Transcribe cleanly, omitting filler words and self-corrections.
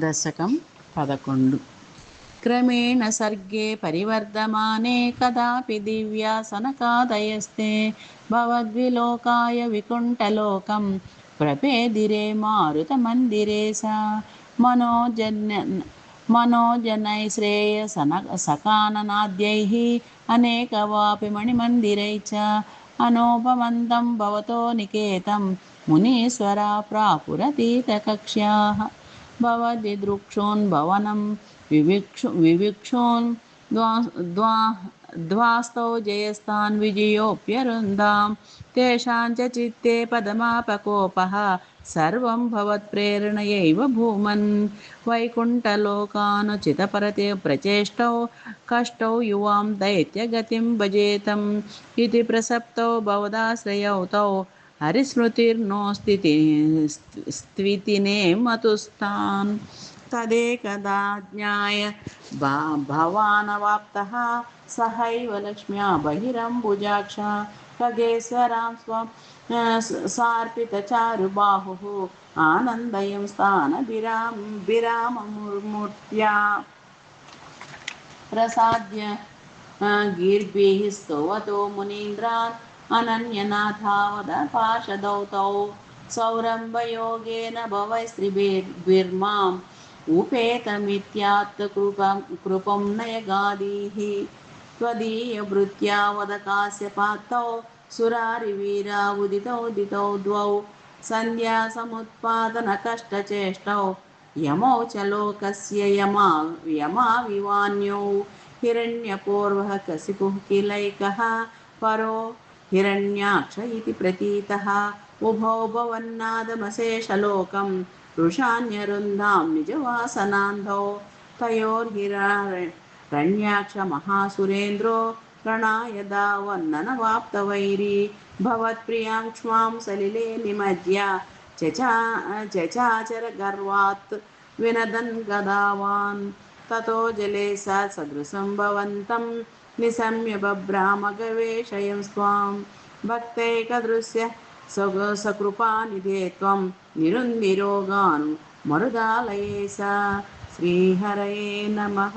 दशकं 11 क्रमेण सर्गे परिवर्धमाने कदापि दिव्यासनकादयस्ते भवद्विलोकाय विकुण्ठलोकं प्रपेदिरे मारुतमन्दिरे सा मनोजनैश्रेयसकाननाद्यैः अनेकवापि मणिमन्दिरै च अनोपमन्तं भवतो निकेतं मुनीश्वरा प्रापुरतीतकक्ष्याः भवद्दिदृक्षून् भवनं विविक्षून् द्वास्तौ जयस्तान् विजयोऽप्यरुन्दां तेषां च चित्ते पदमापकोपः सर्वं भवत्प्रेरणयैव भूमन् वैकुण्ठलोकानुचितपरते प्रचेष्टौ कष्टौ युवां दैत्यगतिं भजेतम् इति प्रसप्तौ भवदाश्रयौ तौ हरिस्मृतिर्नोस्त्वितिने मतुस्तान् तदेकदा ज्ञाय भवानवाप्तः सहैव लक्ष्म्या बहिरम्बुजाक्षा खगेश्वरां स्वं सार्पितचारुबाहुः आनन्दयं स्थानभिराममूर्त्या प्रसाद्य गीर्भिः स्तुवतो मुनीन्द्रान् अनन्यनाथावदपाशदौ तौ सौरम्भयोगेन भवैस्त्रिभिर्माम् उपेतमित्यात्तकृपं नयगादीः त्वदीयभृत्या वदकास्यपात्तौ सुरारिवीरा उदितौ द्वौ सन्ध्यासमुत्पादनकष्टचेष्टौ यमौ च लोकस्य यमाविवान्यौ हिरण्यपूर्वः कसिपुः किलैकः परो हिरण्याक्ष इति प्रतीतः उभौ भवन्नादमशेषलोकं वृषान्यरुन्धां निजवासनान्धौ तयोर्हिरण्याक्षमहासुरेन्द्रो प्रणाय दावन्ननवाप्तवैरी भवत्प्रियां क्ष्मां सलिले निमज्य चचाचर गर्वात् विनदन् गदावान् ततो जले सा सदृशं भवन्तं निशम्य बभ्राम गवेषयं स्वां भक्तैकदृश्य सकृपानिधे त्वं निरुन्दिरोगान् मरुदालये सा श्रीहरये नमः।